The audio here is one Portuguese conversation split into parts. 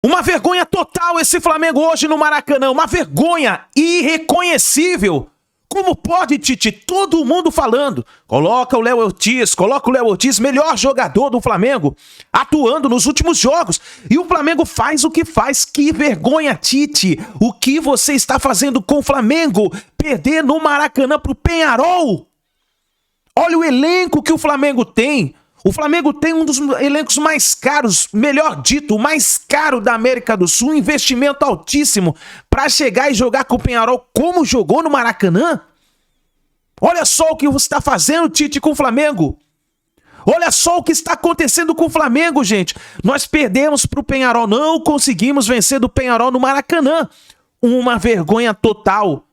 Uma vergonha total esse Flamengo hoje no Maracanã, uma vergonha irreconhecível. Como pode, Tite? Todo mundo falando. Coloca o Léo Ortiz, melhor jogador do Flamengo, atuando nos últimos jogos. E o Flamengo faz o que faz. Que vergonha, Tite. O que você está fazendo com o Flamengo? Perder no Maracanã pro Peñarol. Olha o elenco que o Flamengo tem. O Flamengo tem um dos elencos mais caros, melhor dito, o mais caro da América do Sul, um investimento altíssimo para chegar e jogar com o Peñarol como jogou no Maracanã. Olha só o que você está fazendo, Tite, com o Flamengo. Olha só o que está acontecendo com o Flamengo, gente. Nós perdemos para o Peñarol, não conseguimos vencer do Peñarol no Maracanã. Uma vergonha total,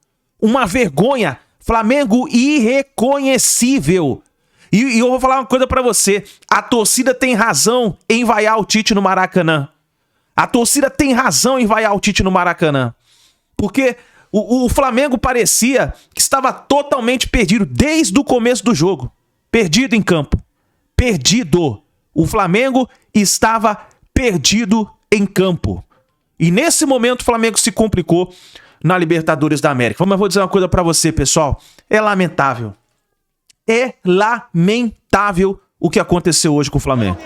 uma vergonha. Flamengo irreconhecível. E eu vou falar uma coisa pra você. A torcida tem razão em vaiar o Tite no Maracanã. A torcida tem razão em vaiar o Tite no Maracanã. Porque o Flamengo parecia que estava totalmente perdido desde o começo do jogo. Perdido em campo. Perdido. O Flamengo estava perdido em campo. E nesse momento o Flamengo se complicou na Libertadores da América. Mas eu vou dizer uma coisa pra você, pessoal. É lamentável. É lamentável o que aconteceu hoje com o Flamengo.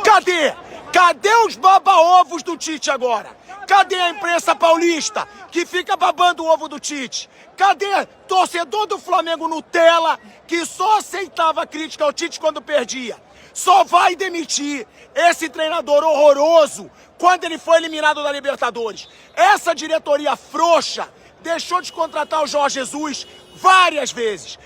Cadê? Cadê os baba-ovos do Tite agora? Cadê a imprensa paulista que fica babando o ovo do Tite? Cadê torcedor do Flamengo Nutella que só aceitava crítica ao Tite quando perdia? Só vai demitir esse treinador horroroso quando ele foi eliminado da Libertadores. Essa diretoria frouxa deixou de contratar o Jorge Jesus várias vezes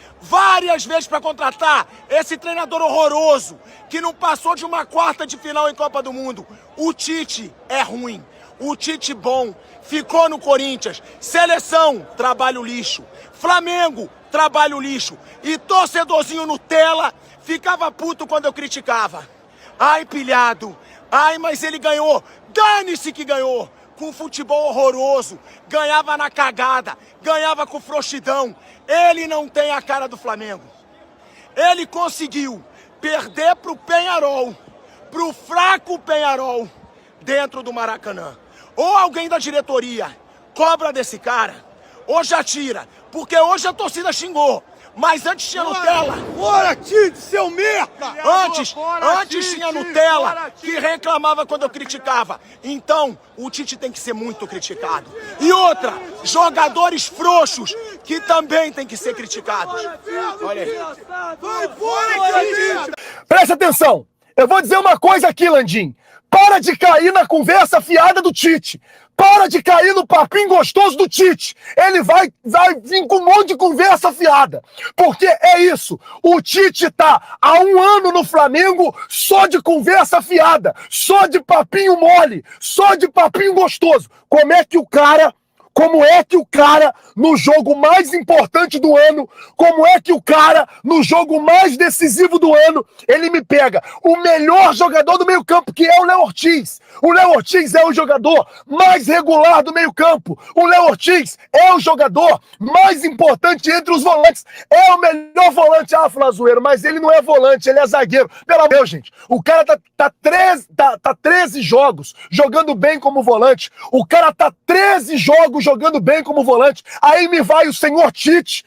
para contratar esse treinador horroroso que não passou de uma quarta de final em Copa do Mundo. O Tite é ruim, o Tite bom ficou no Corinthians. Seleção, trabalho lixo. Flamengo, trabalho lixo. E torcedorzinho Nutella ficava puto quando eu criticava. Ai, pilhado, ai, mas ele ganhou. Dane-se que ganhou. Com futebol horroroso, ganhava na cagada, ganhava com frouxidão. Ele não tem a cara do Flamengo. Ele conseguiu perder pro Peñarol, pro fraco Peñarol, dentro do Maracanã. Ou alguém da diretoria cobra desse cara, ou já tira, porque hoje a torcida xingou. Mas antes tinha Nutella. Fora, Tite, seu merda! Antes tinha Nutella que reclamava quando eu criticava. Então, o Tite tem que ser muito criticado. E outra, jogadores frouxos que também tem que ser criticados. Olha aí. Vai fora, Tite! Presta atenção. Eu vou dizer uma coisa aqui, Landim. Para de cair na conversa fiada do Tite. Para de cair no papinho gostoso do Tite. Ele vai vir com um monte de conversa fiada. Porque é isso. O Tite tá há um ano no Flamengo só de conversa fiada. Só de papinho mole. Só de papinho gostoso. Como é que o cara, no jogo mais importante do ano, como é que o cara, no jogo mais decisivo do ano, ele me pega o melhor jogador do meio-campo, que é o Léo Ortiz. O Léo Ortiz é o jogador mais regular do meio-campo. O Léo Ortiz é o jogador mais importante entre os volantes. É o melhor volante. Ah, Flazoeiro, mas ele não é volante, ele é zagueiro. Pelo amor de Deus, gente. O cara tá 13 jogos jogando bem como volante. O cara tá 13 jogos jogando bem como volante. Aí me vai o senhor Tite,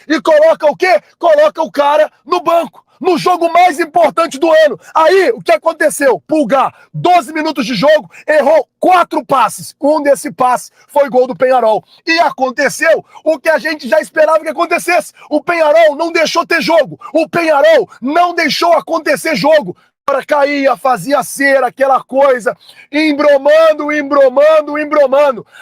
e coloca o quê? Coloca o cara no banco. No jogo mais importante do ano. Aí, o que aconteceu? Pulgar, 12 minutos de jogo, errou 4 passes. Um desse passe foi gol do Peñarol. E aconteceu o que a gente já esperava que acontecesse. O Peñarol não deixou ter jogo. O Peñarol não deixou acontecer jogo. Agora caía, fazia cera, aquela coisa, embromando.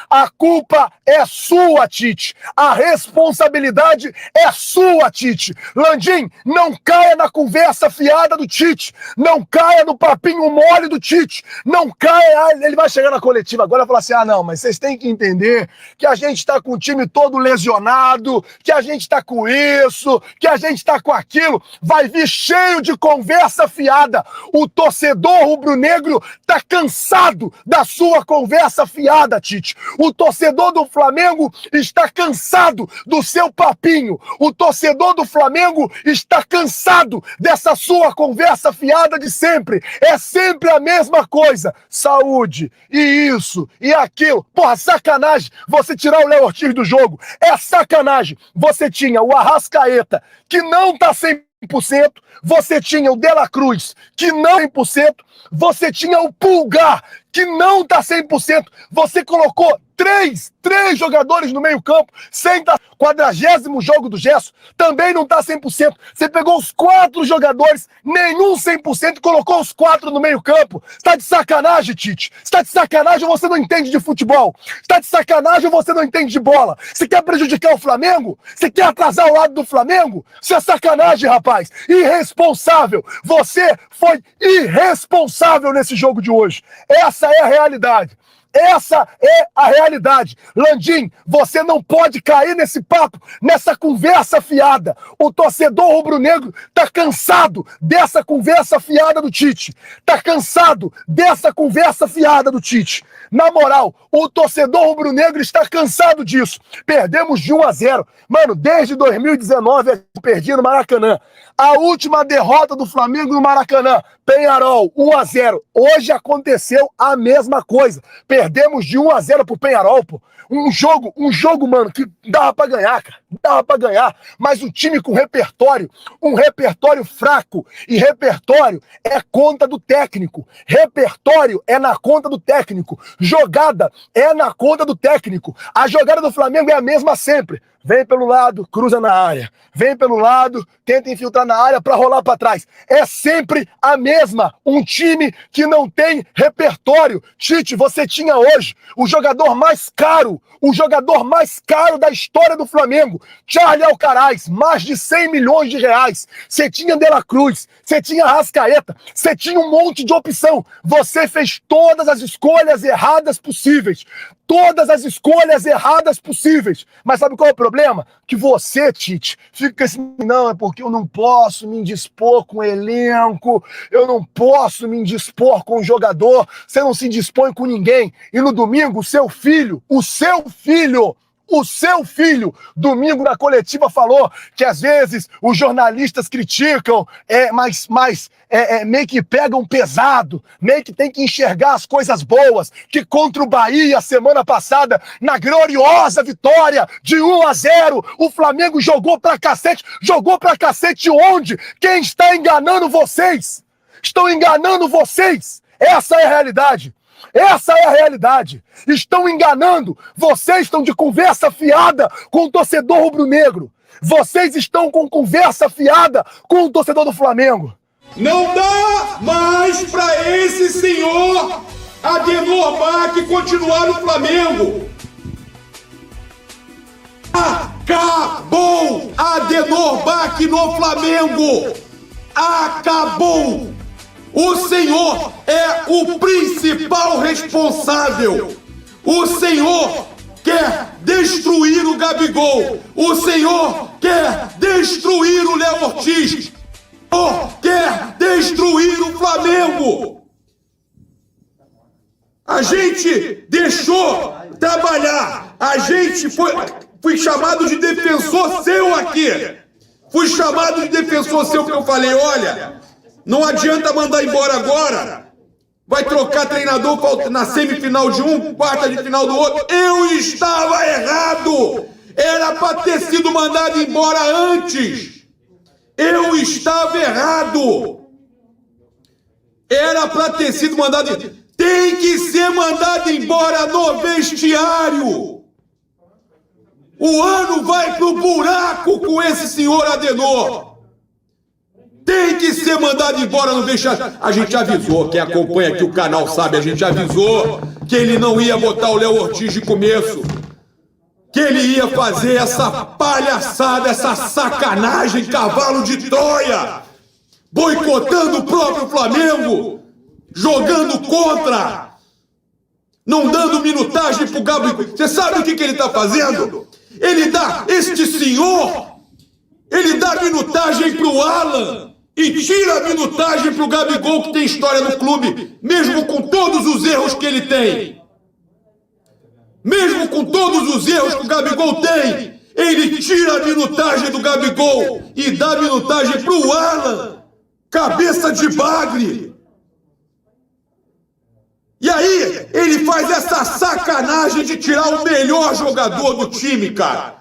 A culpa é sua, Tite. A responsabilidade é sua, Tite. Landim, não caia na conversa fiada do Tite. Não caia no papinho mole do Tite. Não caia. Ele vai chegar na coletiva agora e falar assim: ah, não, mas vocês têm que entender que a gente tá com o time todo lesionado, que a gente tá com isso, que a gente tá com aquilo. Vai vir cheio de conversa fiada. O torcedor rubro-negro tá cansado da sua conversa fiada, Tite. O torcedor do Flamengo está cansado do seu papinho. O torcedor do Flamengo está cansado dessa sua conversa fiada de sempre. É sempre a mesma coisa. Saúde, e isso, e aquilo. Porra, sacanagem você tirar o Léo Ortiz do jogo. É sacanagem. Você tinha o Arrascaeta, que não tá 100%. Você tinha o De La Cruz, que não 100%. Você tinha o Pulgar, que não tá 100%. Você colocou três jogadores no meio campo, sem tá 40º jogo do Gerson, também não tá 100%. Você pegou os 4 jogadores, nenhum 100%, e colocou os 4 no meio campo. Você tá de sacanagem, Tite. Você tá de sacanagem ou você não entende de futebol? Você tá de sacanagem ou você não entende de bola? Você quer prejudicar o Flamengo? Você quer atrasar o lado do Flamengo? Isso é sacanagem, rapaz. Irresponsável. Você foi irresponsável nesse jogo de hoje. Essa é a realidade. Essa é a realidade. Landim, você não pode cair nesse papo, nessa conversa fiada. O torcedor rubro-negro tá cansado dessa conversa fiada do Tite. Tá cansado dessa conversa fiada do Tite. Na moral, o torcedor rubro-negro está cansado disso. Perdemos de 1-0. Mano, desde 2019 eu perdi no Maracanã. A última derrota do Flamengo no Maracanã, Peñarol, 1-0. Hoje aconteceu a mesma coisa. Perdemos de 1-0 pro Peñarol, pô. Um jogo, mano, que dava pra ganhar, cara. Dava pra ganhar. Mas o time com um repertório fraco. E repertório é conta do técnico. Repertório é na conta do técnico. Jogada é na conta do técnico. A jogada do Flamengo é a mesma sempre. Vem pelo lado, cruza na área. Vem pelo lado, tenta infiltrar na área pra rolar pra trás. É sempre a mesma. Um time que não tem repertório. Tite, você tinha hoje o jogador mais caro da história do Flamengo. Charlie Alcaraz, mais de 100 milhões de reais. Você tinha De La Cruz, você tinha Arrascaeta, você tinha um monte de opção. Você fez todas as escolhas erradas possíveis. Todas as escolhas erradas possíveis. Mas sabe qual é o problema? Que você, Tite, fica assim, não, é porque eu não posso me indispor com o elenco, eu não posso me indispor com o jogador, você não se indispõe com ninguém. E no domingo, o seu filho, domingo na coletiva falou que às vezes os jornalistas criticam, mas meio que pegam pesado, meio que tem que enxergar as coisas boas, que contra o Bahia, semana passada, na gloriosa vitória de 1-0, o Flamengo jogou pra cacete onde? Quem está enganando vocês? Estão enganando vocês! Essa é a realidade! Essa é a realidade. Estão enganando. Vocês estão de conversa fiada com o torcedor rubro-negro. Vocês estão com conversa fiada com o torcedor do Flamengo. Não dá mais pra esse senhor Adenor Bach continuar no Flamengo. Acabou Adenor Bach no Flamengo. Acabou. O senhor é o principal responsável. O senhor quer destruir o Gabigol. O senhor quer destruir o Léo Ortiz. O senhor quer destruir o Flamengo. A gente deixou trabalhar. A gente fui chamado de defensor seu aqui. Fui chamado de defensor seu porque eu falei, olha... Não adianta mandar embora agora. Vai trocar treinador na semifinal de um, quarta de final do outro. Eu estava errado. Era para ter sido mandado embora antes. Eu estava errado. Era para ter sido mandado... Tem que ser mandado embora no vestiário. O ano vai pro buraco com esse senhor Adenor. Tem que ser mandado embora no vestiário. A gente avisou, quem acompanha aqui o canal sabe, a gente avisou que ele não ia botar o Léo Ortiz de começo. Que ele ia fazer essa palhaçada, essa sacanagem, cavalo de Troia. Boicotando o próprio Flamengo. Jogando contra. Não dando minutagem pro Gabigol. Você sabe o que ele tá fazendo? Ele dá, este senhor, ele dá minutagem pro Alan. e tira a minutagem pro Gabigol, que tem história no clube, mesmo com todos os erros que ele tem. Mesmo com todos os erros que o Gabigol tem, ele tira a minutagem do Gabigol e dá a minutagem pro Alan, cabeça de bagre. E aí, ele faz essa sacanagem de tirar o melhor jogador do time, cara.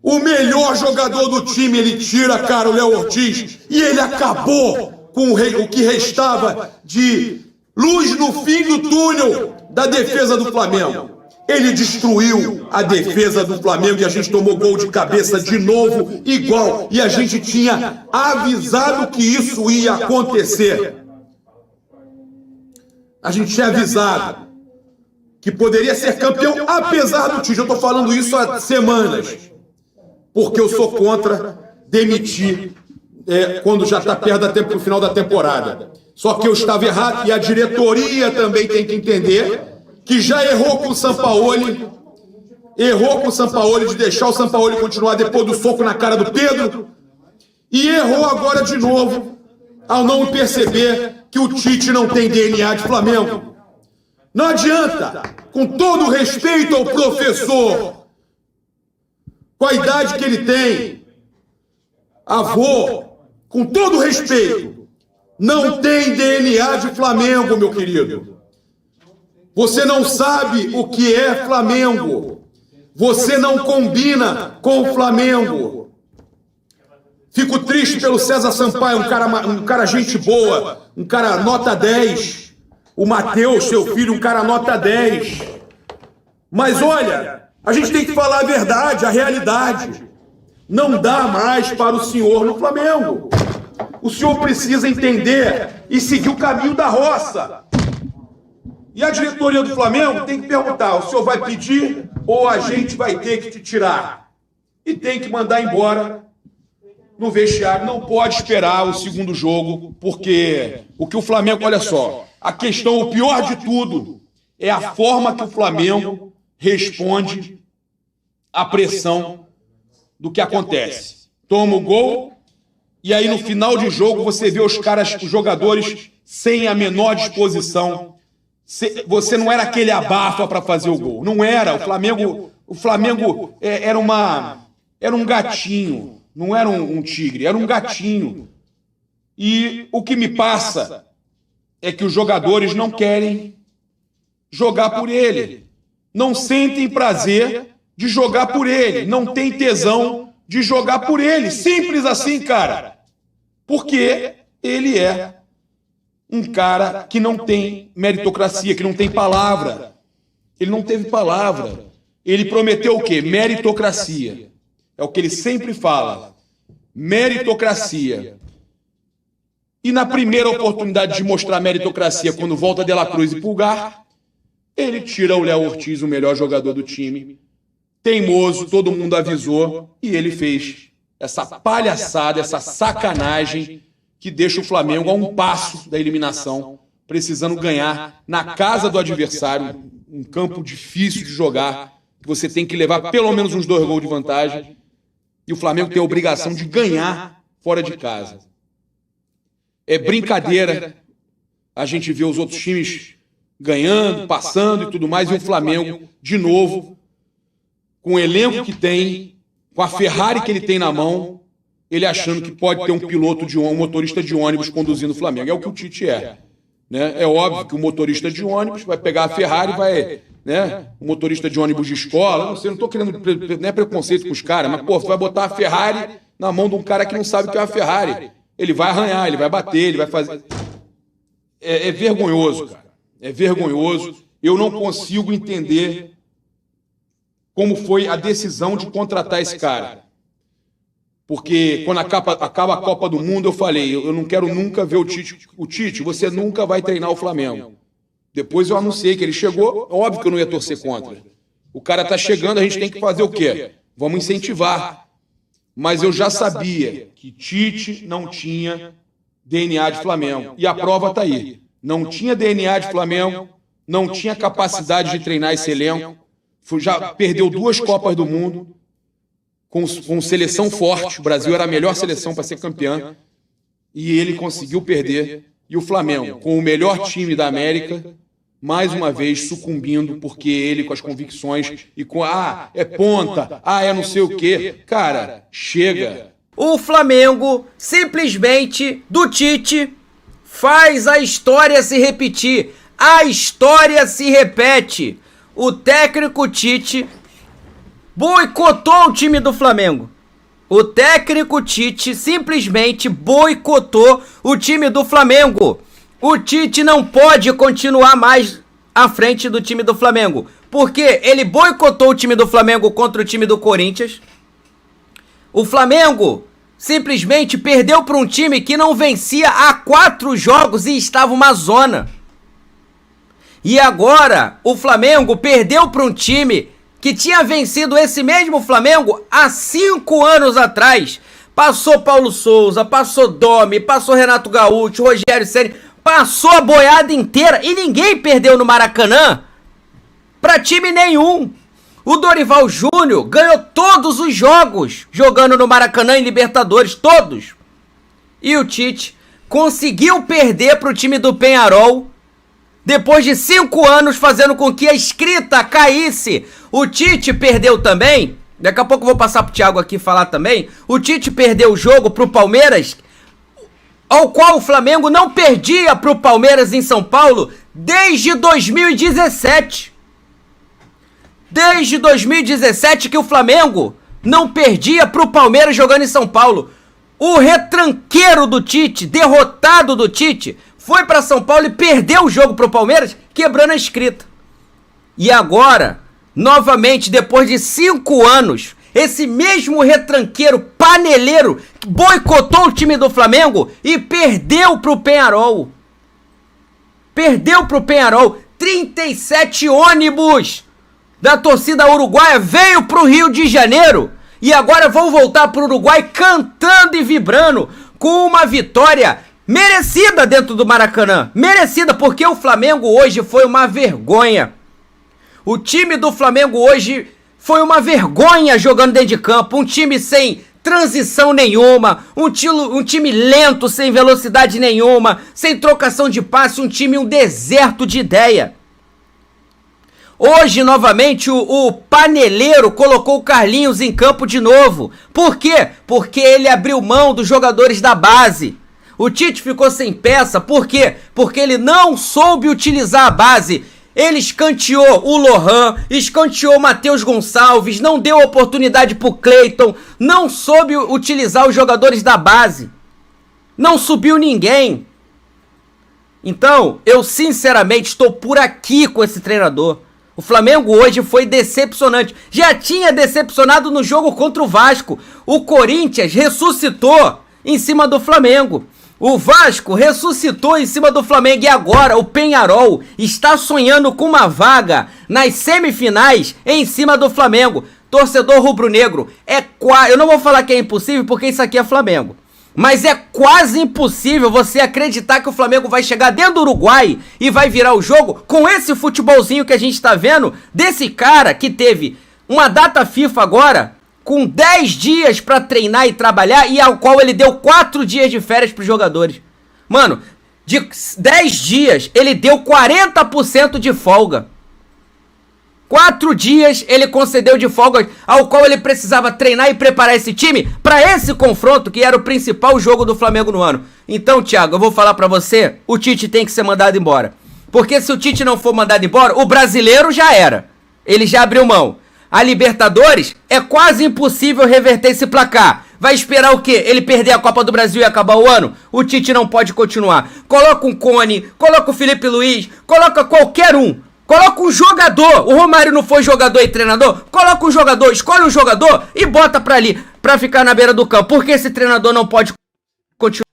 O melhor jogador do time ele tira, cara, o Léo Ortiz. E ele acabou com o que restava de luz no fim do túnel da defesa do Flamengo. Ele destruiu a defesa do Flamengo e a gente tomou gol de cabeça de novo, igual. E a gente tinha avisado que isso ia acontecer. A gente tinha avisado que poderia ser campeão apesar do Tite. Eu estou falando isso há semanas. Porque eu sou contra demitir quando já está perto do final da temporada. Só que eu estava errado e a diretoria também tem que entender que já errou com o Sampaoli, de deixar o Sampaoli continuar depois do soco na cara do Pedro, e errou agora de novo ao não perceber que o Tite não tem DNA de Flamengo. Não adianta, com todo respeito ao professor, com a idade que ele tem, avô, com todo respeito, não tem DNA de Flamengo, meu querido. Você não sabe o que é Flamengo. Você não combina com o Flamengo. Fico triste pelo César Sampaio, um cara gente boa, um cara nota 10. O Matheus, seu filho, um cara nota 10. Mas olha, a gente tem que falar a verdade, a realidade. Não dá mais para o senhor no Flamengo. O senhor precisa entender e seguir o caminho da roça. E a diretoria do Flamengo tem que perguntar, o senhor vai pedir ou a gente vai ter que te tirar? E tem que mandar embora no vestiário. Não pode esperar o segundo jogo, porque o que o Flamengo, olha só, a questão, o pior de tudo, é a forma que o Flamengo responde à pressão do que acontece. Toma o gol, e aí no final de jogo você vê os jogadores sem a menor disposição. Você não era aquele abafa para fazer o gol. Não era. O Flamengo era um gatinho. Não era um tigre, era um gatinho. E o que me passa é que os jogadores não querem jogar por ele. Não sentem prazer de jogar por ele. Não tem tesão de jogar por ele. Simples assim, cara. Porque ele é um cara que não tem meritocracia, que não tem palavra. Ele não teve palavra. Ele prometeu o quê? Meritocracia. É o que ele sempre fala. Meritocracia. E na primeira oportunidade de mostrar meritocracia, quando volta De La Cruz e Pulgar, ele tira o Léo Ortiz, o melhor jogador do time. Teimoso, todo mundo avisou, e ele fez essa palhaçada, essa sacanagem que deixa o Flamengo a um passo da eliminação, precisando ganhar na casa do adversário, um campo difícil de jogar, que você tem que levar pelo menos uns 2 gols de vantagem, e o Flamengo tem a obrigação de ganhar fora de casa. É brincadeira a gente ver os outros times ganhando, passando e tudo mais, e o Flamengo, de novo, com o elenco que tem, com a Ferrari que ele tem na mão, ele achando que pode ter um motorista de ônibus conduzindo o Flamengo. É o que o Tite é. Né? É óbvio que o motorista de ônibus vai pegar a Ferrari, vai, né? O motorista de ônibus de escola, não estou querendo preconceito com os caras, mas, pô, você vai botar a Ferrari na mão de um cara que não sabe o que é a Ferrari. Ele vai arranhar, ele vai bater, ele vai fazer... É vergonhoso, cara. É vergonhoso. Eu não consigo entender como foi a decisão de contratar esse cara. Porque quando acaba a Copa do Mundo, eu falei, eu não quero nunca ver o Tite. O Tite, você nunca vai treinar o Flamengo. Depois eu anunciei que ele chegou, óbvio que eu não ia torcer contra. O cara tá chegando, a gente tem que fazer o quê? Vamos incentivar. Mas eu já sabia que Tite não tinha DNA de Flamengo. E a prova tá aí. Não tinha DNA de Flamengo, não tinha capacidade de treinar esse elenco. Já perdeu 2 Copas do Mundo. Com seleção forte, o Brasil era a melhor seleção para ser campeã, e ele conseguiu perder. E o Flamengo, com o melhor time da América, mais uma vez sucumbindo, porque ele com as convicções e com, é ponta, é não sei o quê. Cara, chega. O Flamengo, simplesmente, do Tite, faz a história se repetir. A história se repete. O técnico Tite boicotou o time do Flamengo. O técnico Tite simplesmente boicotou o time do Flamengo. O Tite não pode continuar mais à frente do time do Flamengo, porque ele boicotou o time do Flamengo contra o time do Corinthians. O Flamengo simplesmente perdeu para um time que não vencia há 4 jogos e estava uma zona. E agora o Flamengo perdeu para um time que tinha vencido esse mesmo Flamengo há 5 anos atrás. Passou Paulo Souza, passou Domi, passou Renato Gaúcho, Rogério Ceni, passou a boiada inteira e ninguém perdeu no Maracanã pra time nenhum. O Dorival Júnior ganhou todos os jogos jogando no Maracanã em Libertadores, todos. E o Tite conseguiu perder pro time do Peñarol depois de 5 anos, fazendo com que a escrita caísse. O Tite perdeu também, daqui a pouco eu vou passar pro Thiago aqui falar também, o Tite perdeu o jogo pro Palmeiras, ao qual o Flamengo não perdia pro Palmeiras em São Paulo desde 2017. Desde 2017 que o Flamengo não perdia pro Palmeiras jogando em São Paulo. O retranqueiro do Tite, derrotado do Tite, foi para São Paulo e perdeu o jogo pro Palmeiras, quebrando a escrita. E agora, novamente, depois de 5 anos, esse mesmo retranqueiro, paneleiro, boicotou o time do Flamengo e perdeu pro Peñarol. Perdeu pro Peñarol. 37 ônibus da torcida uruguaia veio pro Rio de Janeiro e agora vão voltar pro Uruguai cantando e vibrando com uma vitória merecida dentro do Maracanã. Merecida, porque o Flamengo hoje foi uma vergonha. O time do Flamengo hoje foi uma vergonha jogando dentro de campo. Um time sem transição nenhuma. Um time lento, sem velocidade nenhuma. Sem trocação de passe. Um time, um deserto de ideia. Hoje, novamente, o paneleiro colocou o Carlinhos em campo de novo. Por quê? Porque ele abriu mão dos jogadores da base. O Tite ficou sem peça, por quê? Porque ele não soube utilizar a base. Ele escanteou o Lohan, escanteou o Matheus Gonçalves, não deu oportunidade pro Cleiton, não soube utilizar os jogadores da base. Não subiu ninguém. Então, eu sinceramente estou por aqui com esse treinador. O Flamengo hoje foi decepcionante. Já tinha decepcionado no jogo contra o Vasco. O Corinthians ressuscitou em cima do Flamengo. O Vasco ressuscitou em cima do Flamengo e agora o Peñarol está sonhando com uma vaga nas semifinais em cima do Flamengo. Torcedor rubro-negro, eu não vou falar que é impossível porque isso aqui é Flamengo. Mas é quase impossível você acreditar que o Flamengo vai chegar dentro do Uruguai e vai virar o jogo com esse futebolzinho que a gente tá vendo desse cara que teve uma data FIFA agora com 10 dias pra treinar e trabalhar e ao qual ele deu 4 dias de férias pros jogadores. Mano, de 10 dias ele deu 40% de folga. 4 dias ele concedeu de folga, ao qual ele precisava treinar e preparar esse time pra esse confronto que era o principal jogo do Flamengo no ano. Então, Thiago, eu vou falar pra você, o Tite tem que ser mandado embora. Porque se o Tite não for mandado embora, o brasileiro já era. Ele já abriu mão. A Libertadores é quase impossível reverter esse placar. Vai esperar o quê? Ele perder a Copa do Brasil e acabar o ano? O Tite não pode continuar. Coloca um Cone, coloca o Felipe Luiz, coloca qualquer um. Coloca um jogador. O Romário não foi jogador e treinador? Coloca um jogador, escolhe um jogador e bota pra ali, pra ficar na beira do campo. Porque esse treinador não pode continuar.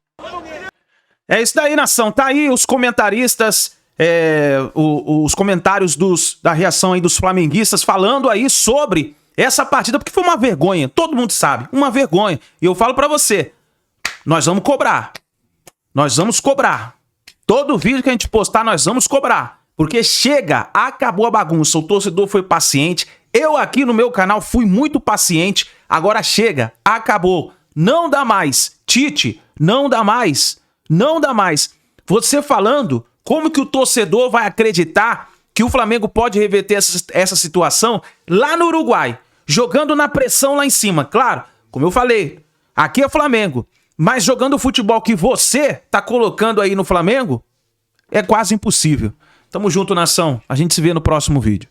É isso daí, nação. Tá aí os comentaristas... os comentários da reação aí dos flamenguistas falando aí sobre essa partida, porque foi uma vergonha, todo mundo sabe, uma vergonha. E eu falo pra você, nós vamos cobrar. Nós vamos cobrar. Todo vídeo que a gente postar, nós vamos cobrar. Porque chega, acabou a bagunça, o torcedor foi paciente, eu aqui no meu canal fui muito paciente, agora chega, acabou, não dá mais. Tite, Não dá mais. Não dá mais. Você falando, como que o torcedor vai acreditar que o Flamengo pode reverter essa situação lá no Uruguai? Jogando na pressão lá em cima. Claro, como eu falei, aqui é Flamengo. Mas jogando o futebol que você tá colocando aí no Flamengo, é quase impossível. Tamo junto, nação. A gente se vê no próximo vídeo.